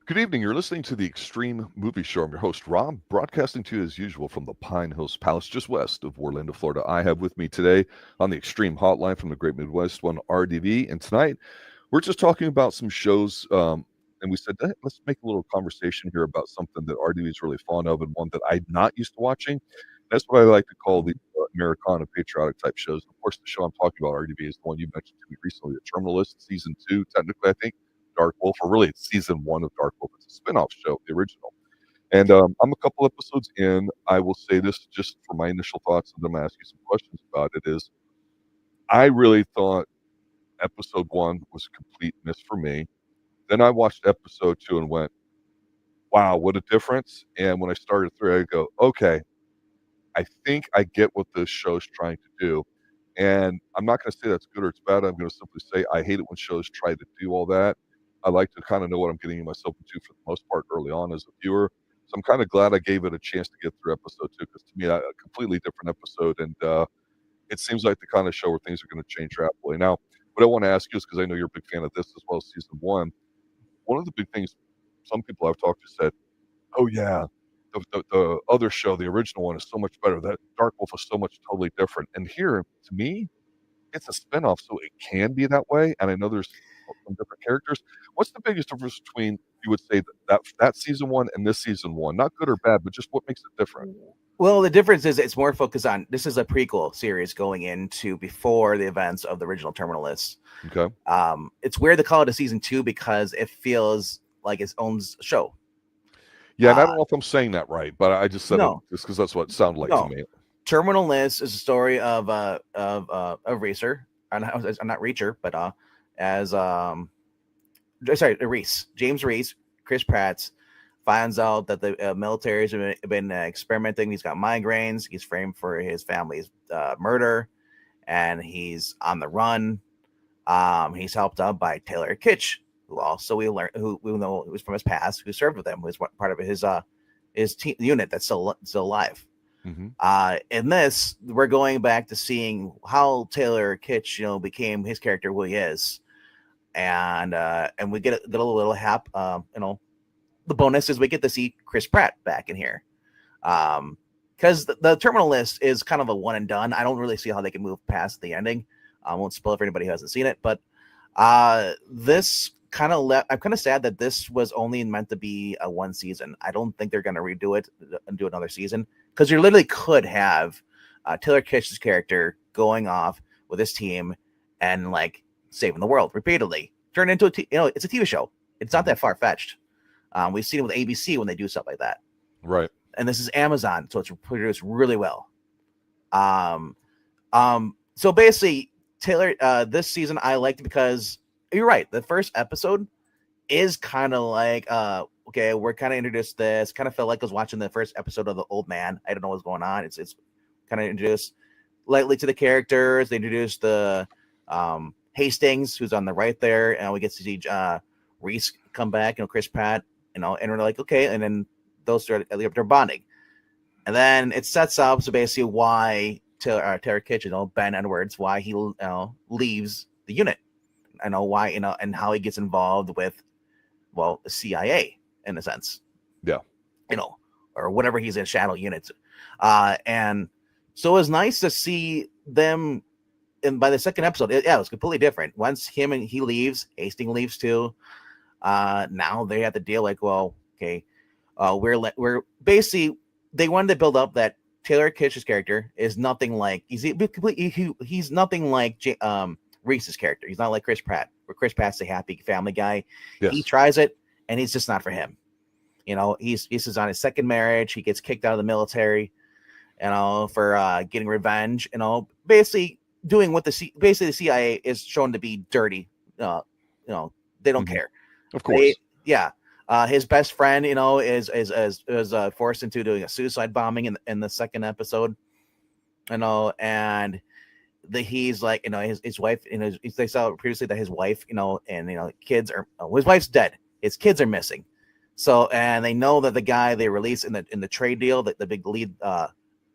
Good evening. You're listening to the Extreme Movie Show. I'm your host, Rob, broadcasting to you as usual from the Pine Hills Palace, just west of Orlando, Florida. I have with me today on the Extreme Hotline from the Great Midwest one, RDV. And tonight, we're just talking about some shows. And we said, let's make a little conversation here about something that RDV is really fond of and one that I'm not used to watching. That's what I like to call the Americana patriotic type shows. Of course, the show I'm talking about, RDV, is the one you mentioned to me recently, The Terminalist, season 2, technically, I think. Dark Wolf, or really it's season 1 of Dark Wolf. It's a spin-off show, the original. And I'm a couple episodes in. I will say this just for my initial thoughts, and then I'm going to ask you some questions about it, is I really thought episode 1 was a complete miss for me. Then I watched episode 2 and went, wow, what a difference. And when I started 3, I go, okay, I think I get what this show's trying to do. And I'm not going to say that's good or it's bad. I'm going to simply say I hate it when shows try to do all that. I like to kind of know what I'm getting myself into for the most part early on as a viewer. So I'm kind of glad I gave it a chance to get through episode 2 because to me, a completely different episode. And it seems like the kind of show where things are going to change rapidly. Now, what I want to ask you is, because I know you're a big fan of this as well as season 1, one of the big things some people I've talked to said, oh, yeah, the other show, the original one, is so much better. That Dark Wolf is so much totally different. And here, to me, it's a spinoff, so it can be that way. And I know there's some different characters. What's the biggest difference between, you would say, that season 1 and this season 1? Not good or bad, but just what makes it different? Well, the difference is it's more focused on, this is a prequel series going into before the events of the original Terminalists. Okay. It's weird to call it a season 2 because it feels like its own show. Yeah, and I don't know if I'm saying that right, but I just said No. it just because that's what it sounded like to me. Terminalist is a story of Reecer. I'm not Reacher, but Reece. James Reece, Chris Pratt, finds out that the military has been experimenting. He's got migraines. He's framed for his family's murder, and he's on the run. He's helped out by Taylor Kitsch, who also we know was from his past, who served with him, who was part of his team unit that's still alive. Mm-hmm. In this, we're going back to seeing how Taylor Kitsch, became his character, who he is, and we get a little hap. The bonus is we get to see Chris Pratt back in here, because the Terminalist is kind of a one and done. I don't really see how they can move past the ending. I won't spoil it for anybody who hasn't seen it, but this kind of I'm kind of sad that this was only meant to be a 1 season. I don't think they're going to redo it and do another season, because you literally could have Taylor Kitsch's character going off with his team and like saving the world repeatedly. Turn into it's a TV show. It's not that far fetched. We've seen it with ABC when they do stuff like that. Right. And this is Amazon, so it's produced really well. So basically, Taylor, this season I liked because you're right. The first episode is kind of like, okay, we're kind of introduced this. Kind of felt like I was watching the first episode of The Old Man. I don't know what's going on. It's kind of introduced lightly to the characters. They introduced the Hastings, who's on the right there, and we get to see Reece come back, Chris Pratt, and we're like, okay, and then those two they're bonding, and then it sets up so basically why Taylor Kitsch, Ben Edwards, why he leaves the unit, why, and how he gets involved with, well, the CIA in a sense, yeah, or whatever he's in, shadow units, and so it was nice to see them. And by the second episode, it was completely different. Once he leaves, Hastings leaves too. Now they have to deal like, well, okay, we're basically, they wanted to build up that Taylor Kitsch's character is nothing like he's nothing like Reece's character. He's not like Chris Pratt, where Chris Pratt's a happy family guy. Yes. He tries it, and it's just not for him. He's on his second marriage. He gets kicked out of the military, for getting revenge. Basically doing what the CIA is shown to be dirty. They don't care. Of course. His best friend, is forced into doing a suicide bombing in the second episode, and he's like, his wife, they saw previously that his wife, and kids are, his wife's dead, his kids are missing, so, and they know that the guy they released in the trade deal, that the big lead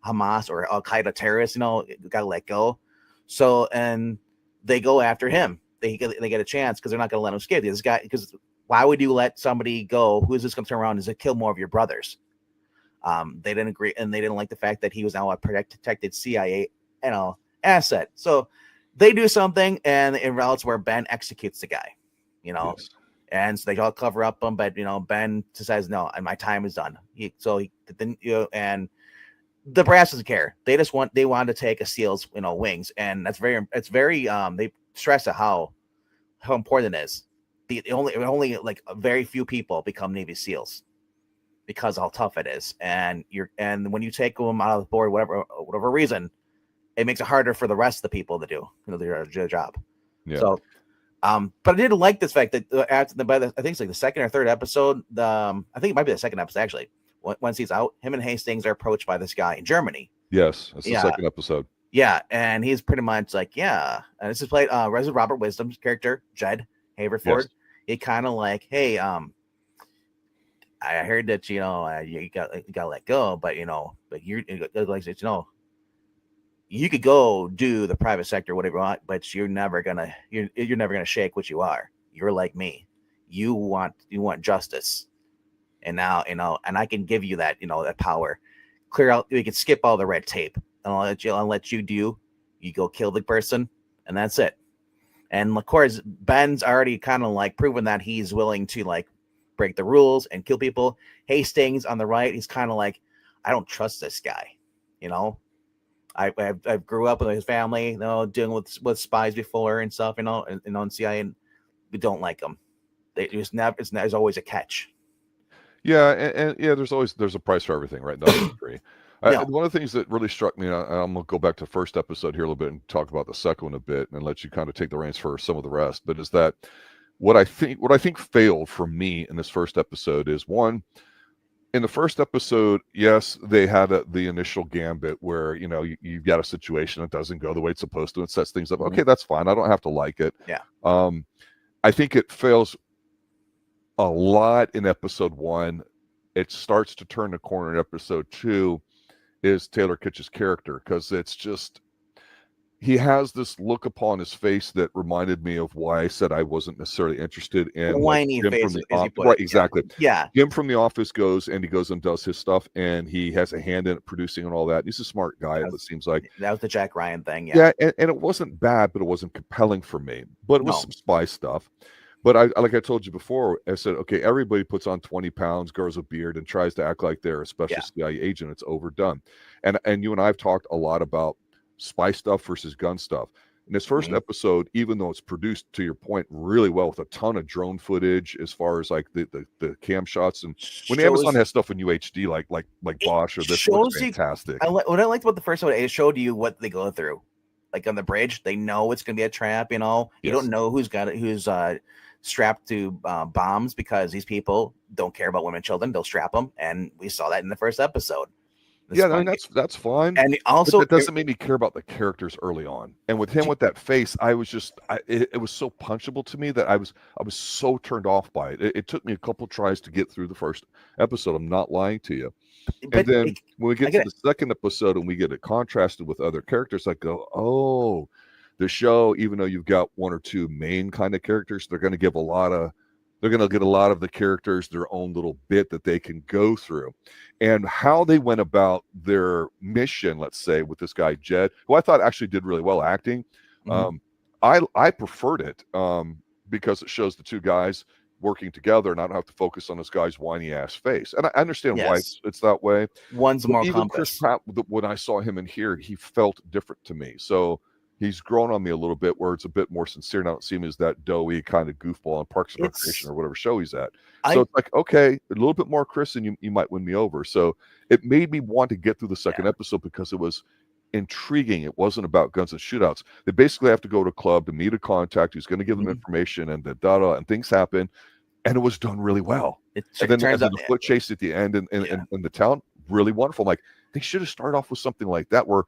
Hamas or Al Qaeda terrorist, got to let go, so, and they go after him. They get a chance because they're not going to let him escape. This guy, because why would you let somebody go? Who is this going to turn around and kill more of your brothers? They didn't agree, and they didn't like the fact that he was now a protected CIA, asset. So they do something, and it results where Ben executes the guy, Yes. and so they all cover up him. But Ben says no, and my time is done. And the brass doesn't care. They want to take a SEAL's wings, and it's very they stress how important it is. The only like very few people become Navy SEALs because how tough it is, and when you take them out of the board, whatever reason, it makes it harder for the rest of the people to do their job. Yeah. So, but I did like this fact that I think it's like the second or third episode. I think it might be the second episode actually. Once he's out, him and Hastings are approached by this guy in Germany. Yes, that's the second episode. Yeah, and he's pretty much like, and this is played Robert Wisdom's character, Jed Haverford. Yes. He kind of like, hey, I heard that you got let go, but you're like you could go do the private sector, whatever you want, but you're never gonna shake what you are. You're like me. You want justice, and now and I can give you that that power. Clear out. We can skip all the red tape, and I'll let you go kill the person, and that's it. And of course, Ben's already kind of like proven that he's willing to like break the rules and kill people. Hastings on the right, he's kind of like, I don't trust this guy. I grew up with his family, dealing with spies before and stuff, and CIA, and we don't like them. There's always a catch. Yeah, and yeah, there's a price for everything, right? Nothing's free. One of the things that really struck me, and I'm gonna go back to the first episode here a little bit and talk about the second one a bit, and let you kind of take the reins for some of the rest. But is that what I think failed for me in this first episode is one. In the first episode, yes, they had the initial gambit where you've got a situation that doesn't go the way it's supposed to, and sets things up. Mm-hmm. Okay, that's fine. I don't have to like it. Yeah. I think it fails a lot in episode 1. It starts to turn the corner in episode 2. Is Taylor Kitsch's character, because it's just he has this look upon his face that reminded me of why I said I wasn't necessarily interested in whiny Jim face, from the office. Right, exactly. Yeah. Jim from the office goes and does his stuff, and he has a hand in it, producing and all that. He's a smart guy. It seems like that was the Jack Ryan thing. Yeah, and it wasn't bad, but it wasn't compelling for me. But it was some spy stuff. But like I told you before, I said, okay, everybody puts on 20 pounds, grows a beard, and tries to act like they're a special CIA agent. It's overdone. And you and I have talked a lot about spy stuff versus gun stuff. In this first episode, even though it's produced, to your point, really well with a ton of drone footage as far as like the cam shots, and when Amazon has stuff in UHD like Bosch or this, looks fantastic. What I liked about the first one, it showed you what they go through. Like on the bridge, they know it's going to be a trap. You don't know who's strapped to bombs, because these people don't care about women and children. They'll strap them, and we saw that in the first episode. I mean, that's fine. And also, but that doesn't make me care about the characters early on. And with him with that face, I was just it was so punchable to me that I was so turned off by it. It took me a couple tries to get through the first episode. I'm not lying to you. And then when we get to the second episode and we get it contrasted with other characters, I go, oh, the show, even though you've got one or two main kind of characters, they're going to get a lot of the characters their own little bit that they can go through. And how they went about their mission, let's say, with this guy Jed, who I thought actually did really well acting. I preferred it because it shows the two guys working together, and I don't have to focus on this guy's whiny ass face. And I understand why it's that way. One's more even compass. Chris Pratt, when I saw him in here, he felt different to me. So he's grown on me a little bit, where it's a bit more sincere. And I don't see him as that doughy kind of goofball on Parks and Recreation or whatever show he's at. So it's like, okay, a little bit more Chris, and you might win me over. So it made me want to get through the second episode because it was intriguing. It wasn't about guns and shootouts. They basically have to go to a club to meet a contact who's going to give them information, and and things happen. And it was done really well. And then the foot chase at the end in the town, really wonderful. I'm like, they should have started off with something like that, where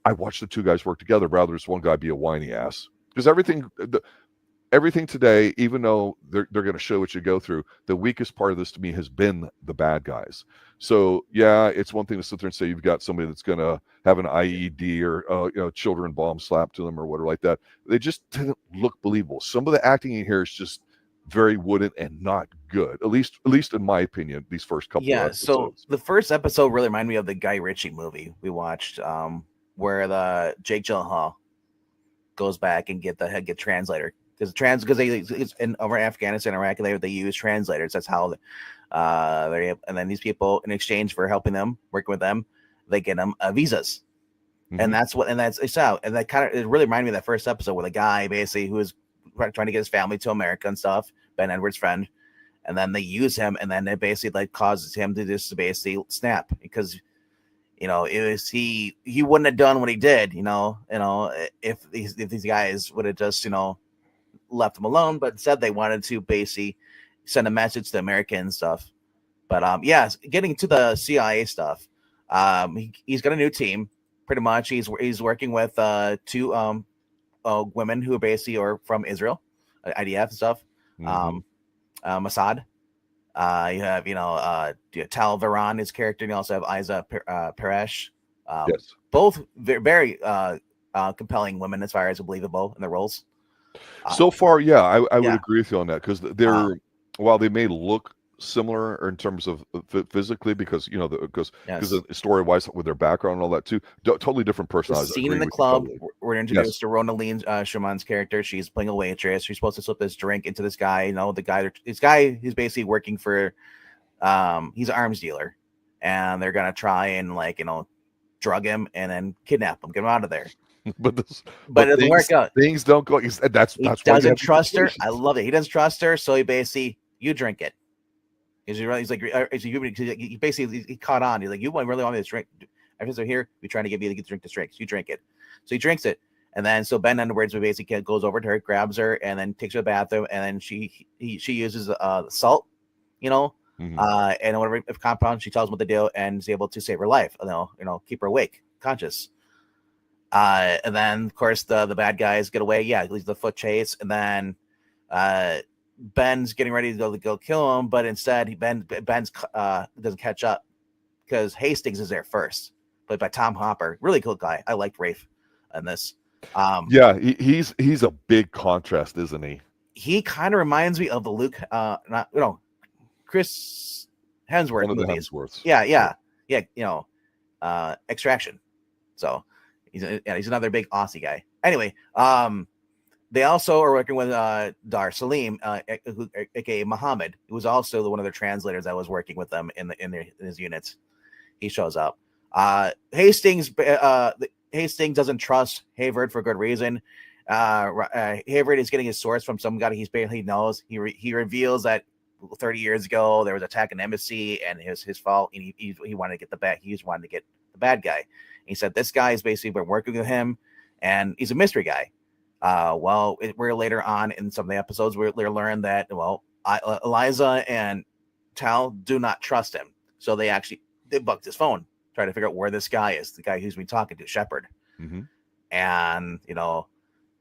I watched the two guys work together rather than one guy be a whiny ass. Because everything today, even though they're going to show what you go through, the weakest part of this to me has been the bad guys. So it's one thing to sit there and say you've got somebody that's going to have an IED or children bomb slapped to them or whatever like that. They just didn't look believable. Some of the acting in here is just very wooden and not good. At least in my opinion, these first couple of Yeah, so episodes. the first episode really reminded me of the Guy Ritchie movie we watched, where the Jake Gyllenhaal goes back and get translator because it's in over Afghanistan, Iraq, they use translators. That's how and then these people, in exchange for helping them, working with them, they get them visas. And it's out. And that it really reminded me of that first episode where the guy basically who was trying to get his family to America and stuff, Ben Edwards' friend, and then they use him, and then it basically like causes him to just basically snap because it was he wouldn't have done what he did, if these guys would have just left him alone, but instead they wanted to basically send a message to the American stuff. But getting to the CIA stuff, he's got a new team. Pretty much, he's working with two women who basically are from Israel, IDF stuff. Mossad. You have Tal Varan, his character, and you also have Isa Paresh. Yes, both very compelling women as far as believable in their roles. So far, yeah, I would agree with you on that because they're while they may look similar in terms of physically because story wise with their background and all that too, totally different personalities. The scene in the club, we're introduced to Ronaldine Schumann's character. She's playing a waitress. She's supposed to slip this drink into this guy. This guy who's basically working for, he's an arms dealer, and they're gonna try and drug him and then kidnap him, get him out of there. but it doesn't work out. Things don't go. That's he doesn't trust her. I love it. He doesn't trust her, so he basically you drink it. He's like, he basically he caught on. He's like, you really want me to drink? Everyone's here. We're trying to get you to drink this drink. So you drink it. So he drinks it, and then Ben Edwards basically goes over to her, grabs her, and then takes her to the bathroom, and then she uses salt, and whatever compound. She tells him what to do, and is able to save her life. Keep her awake, conscious. And then of course the bad guys get away. Yeah, leads the foot chase, and then Ben's getting ready to go kill him, but instead Ben's doesn't catch up because Hastings is there first, played by Tom Hopper. Really cool guy. I liked Raife in this. He's a big contrast, isn't he? He kind of reminds me of the Luke, Chris Hemsworth movies. Yeah. Extraction. So he's another big Aussie guy. Anyway, they also are working with Dar Salim, a.k.a. Muhammad, who was also one of their translators that was working with them in his units. He shows up. Hastings doesn't trust Hayward for good reason. Hayward is getting his source from some guy he barely knows. He reveals that 30 years ago there was an attack on embassy and it was his fault. And he wanted to get the bad guy. And he said this guy has basically been working with him, and he's a mystery guy. We're later on in some of the episodes we learn that Eliza and Tal do not trust him, so they bugged his phone, trying to figure out where this guy is, the guy who's been talking to Shepard. And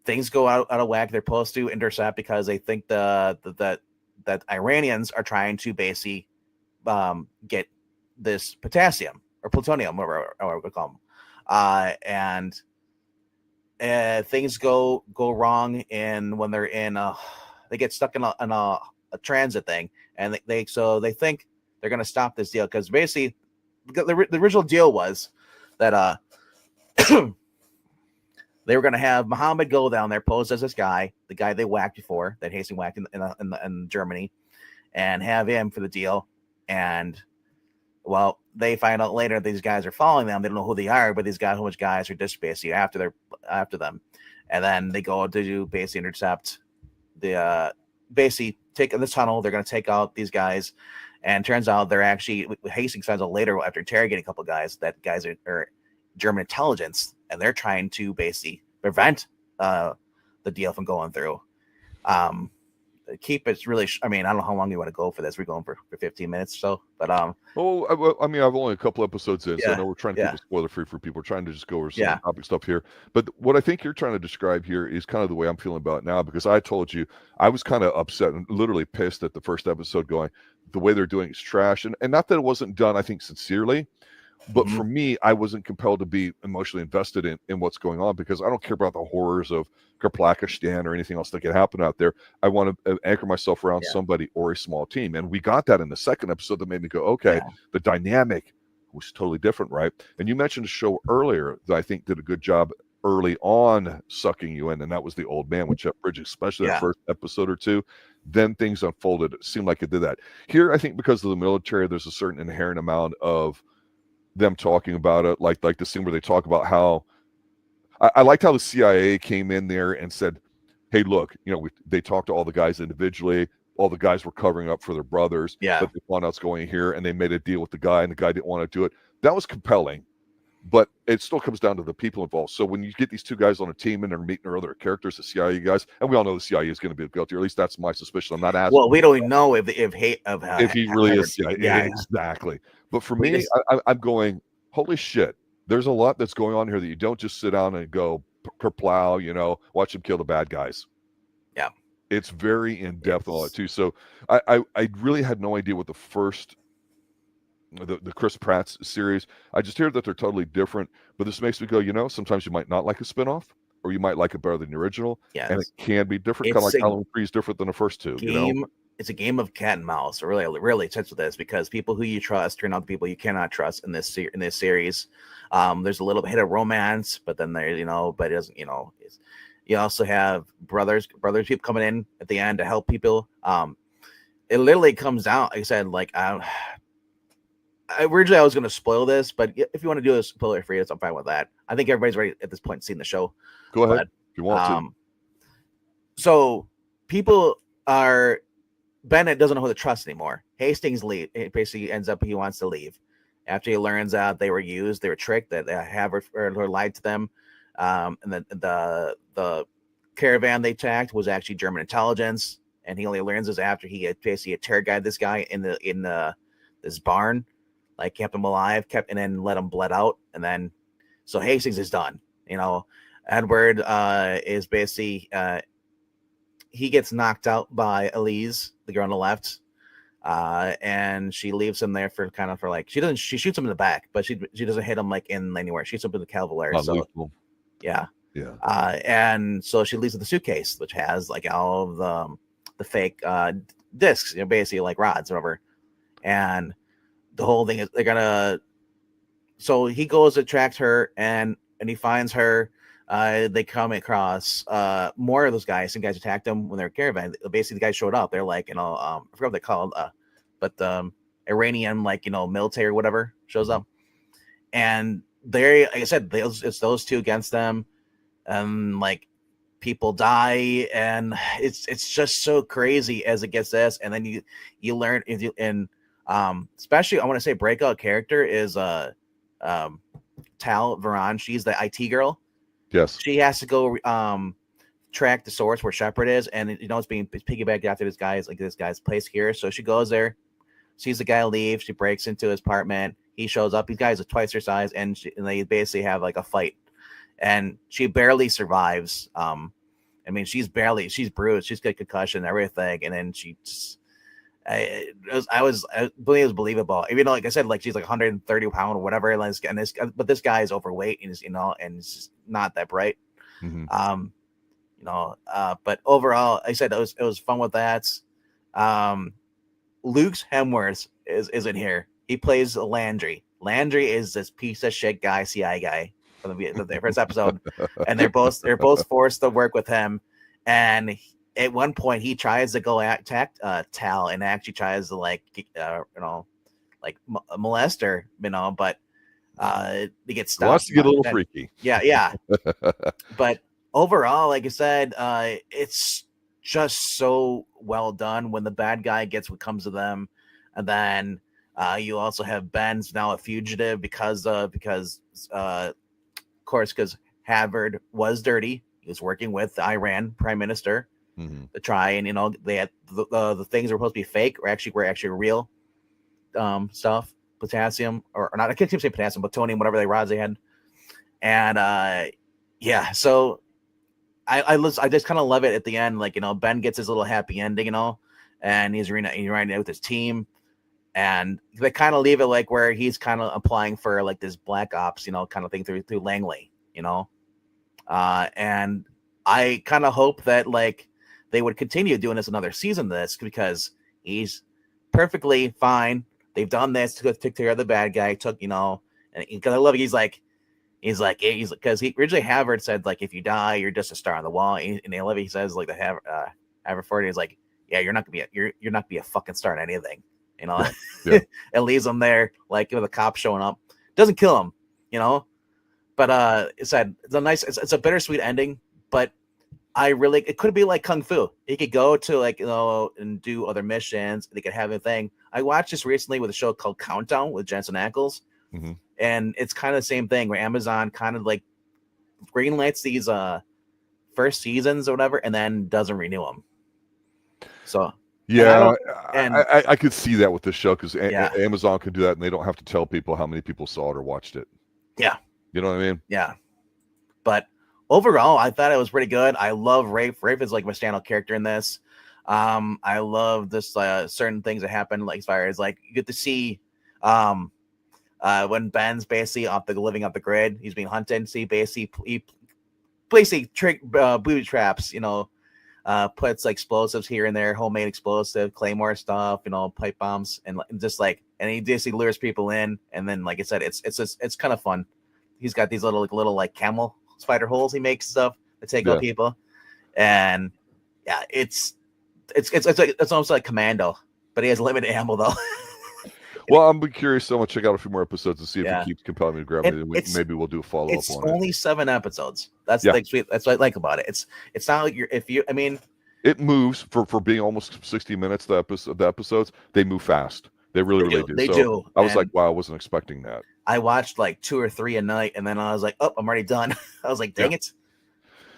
things go out of whack. They're supposed to intercept because they think that Iranians are trying to basically get this potassium or plutonium, whatever we call them, and things go wrong, and when they're in they get stuck in a transit thing, and they think they're going to stop this deal because basically the original deal was that they were going to have Muhammad go down there, pose as this guy, the guy they whacked before, that Hastings whacked in Germany, and have him for the deal. And they find out later these guys are following them. They don't know who they are, but these guys are just basically after them. And then they go to basically intercept basically take this tunnel. They're going to take out these guys. And turns out they're actually, Hastings finds out later after interrogating a couple of guys, that guys are German intelligence, and they're trying to basically prevent the deal from going through. Keep it really. I don't know how long you want to go for this. We're going for 15 minutes or so, but I've only a couple episodes in, so I know we're trying to keep it spoiler free for people. We're trying to just go over some topic stuff here. But what I think you're trying to describe here is kind of the way I'm feeling about it now, because I told you I was kind of upset and literally pissed at the first episode, going the way they're doing is trash, and not that it wasn't done, I think, sincerely, But for me, I wasn't compelled to be emotionally invested in what's going on because I don't care about the horrors of Kerplakistan or anything else that could happen out there. I want to anchor myself around somebody or a small team. And we got that in the second episode that made me go, okay, the dynamic was totally different, right? And you mentioned a show earlier that I think did a good job early on sucking you in, and that was The Old Man with Jeff Bridges, especially that first episode or two. Then things unfolded. It seemed like it did that. Here, I think because of the military, there's a certain inherent amount of them talking about it, like the scene where they talk about how I liked how the CIA came in there and said, hey, look, they talked to all the guys individually. All the guys were covering up for their brothers, but they found out what's going here, and they made a deal with the guy, and the guy didn't want to do it. That was compelling, but it still comes down to the people involved. So when you get these two guys on a team and they're meeting their other characters, the CIA guys, and we all know the CIA is going to be guilty, or at least that's my suspicion. I'm not asking. Well, we don't know if he really is. Exactly. But for me, I'm going, holy shit. There's a lot that's going on here that you don't just sit down and go kerplow, watch them kill the bad guys. Yeah. It's very in-depth all that too. So I really had no idea what the Chris Pratt's series. I just hear that they're totally different, but this makes me go, sometimes you might not like a spinoff or you might like it better than the original. Yes. And it can be different, kind of like Halloween 3 is different than the first two. It's a game of cat and mouse. Really, really touch with this because people who you trust turn out the people you cannot trust in this series. There's a little bit of romance, but then there, but it doesn't, you also have brothers people coming in at the end to help people. It literally comes down, like I said, originally I was going to spoil this, but if you want to do a spoiler free, I'm fine with that. I think everybody's ready at this point seeing the show. Go ahead if you want to. So people are. Bennett doesn't know who to trust anymore. Hastings basically ends up he wants to leave after he learns out they were used, they were tricked, that they have or lied to them, and the caravan they attacked was actually German intelligence, and he only learns this after he had basically interrogated this guy in this barn, kept him alive, and then let him bled out, and then so Hastings is done. Edward is basically he gets knocked out by Elise, the girl on the left, and she leaves him there for she shoots him in the back, but she doesn't hit him in anywhere. She shoots him in the cavalier. And so she leaves with the suitcase, which has all of the fake discs, basically like rods or whatever. And the whole thing is they're gonna. So he goes to track her, and he finds her. They come across more of those guys. Some guys attacked them when they were caravan. Basically, the guys showed up. They're I forgot what they called, but the Iranian military or whatever shows up, and they, like I said, it's those two against them, and people die, and it's just so crazy as it gets this, and then you learn especially I want to say breakout character is Tal Varan. She's the IT girl. Yes, she has to go track the source where Shepard is, and it's being piggybacked after this guy's place here. So she goes there, sees the guy leave. She breaks into his apartment. He shows up. These guys are twice her size, and they basically have a fight, and she barely survives. She's bruised. She's got concussion and everything, and then she just. I believe it was believable, even though, like I said, she's 130 pound or whatever, but this guy is overweight and and it's just not that bright. Mm-hmm. But overall, I said it was fun with that. Luke's Hemsworth is in here. He plays Landry. Landry is this piece of shit guy, CI guy from the first episode, and they're both forced to work with him, and. At one point, he tries to go attack Tal and actually tries to molest her, but he gets stopped. Wants to get a little freaky. Yeah. But overall, like I said, it's just so well done when the bad guy gets what comes to them, and then you also have Ben's now a fugitive because Havard was dirty. He was working with the Iran prime minister. Mm-hmm. To try and they had the things that were supposed to be fake were actually real stuff, potassium or not, I can't even say potassium, plutonium, whatever they rods they had, and so I just kind of love it at the end, Ben gets his little happy ending, and he's reuniting with his team, and they kind of leave it like where he's kind of applying for like this black ops, kind of thing through Langley, and I kind of hope that like they would continue doing this another season of this, because he's perfectly fine. They've done this to take care of the bad guy. And because I love it, he's like because he originally Havard said like, if you die, you're just a star on the wall. And I love it. He says like the Haverford is like, yeah, you're not gonna be a fucking star in anything. Yeah. It leaves him there like with a cop showing up. Doesn't kill him, But it's a bittersweet ending. But it could be like Kung Fu. He could go to like and do other missions. They could have a thing. I watched this recently with a show called Countdown with Jensen Ackles, and it's kind of the same thing where Amazon kind of like greenlights these first seasons or whatever, and then doesn't renew them. So yeah, I could see that with this show, because Amazon can do that, and they don't have to tell people how many people saw it or watched it. Yeah, you know what I mean. Yeah, but overall, I thought it was pretty good. I love Raife. Raife is like my standout character in this. I love this certain things that happen, like as far as like you get to see when Ben's basically living off the grid, he's being hunted. See, he basically trick booby traps, puts like explosives here and there, homemade explosive, claymore stuff, pipe bombs, and just like, and he basically lures people in, and then like I said, it's kind of fun. He's got these little like camel spider holes he makes stuff to take out people, and yeah, it's almost like Commando, but he has limited ammo though. Well, I'm curious, so I'm gonna check out a few more episodes to see if it keeps compelling me to grab it, and maybe we'll do a follow up on it. It's only 7 episodes. That's that's what I like about it. It's not like it moves for being almost 60 minutes. The episodes, they move fast. They really do. They do. I was like, wow, I wasn't expecting that. I watched like 2 or 3 a night, and then I was like, oh, I'm already done. I was like, dang it.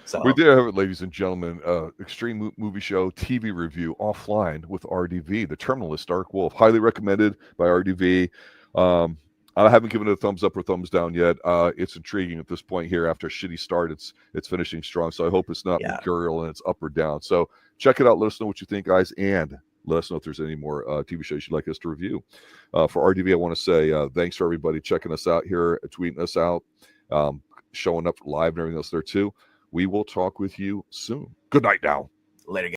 So we did have it, ladies and gentlemen. Extreme movie show TV review offline with RDV, the Terminalist Dark Wolf, highly recommended by RDV. I haven't given it a thumbs up or thumbs down yet. It's intriguing at this point here. After a shitty start, it's finishing strong. So I hope it's not mercurial and it's up or down. So check it out. Let us know what you think, guys, and let us know if there's any more TV shows you'd like us to review. For RDV, I want to say thanks for everybody checking us out here, tweeting us out, showing up live and everything else there too. We will talk with you soon. Good night now. Later, guys.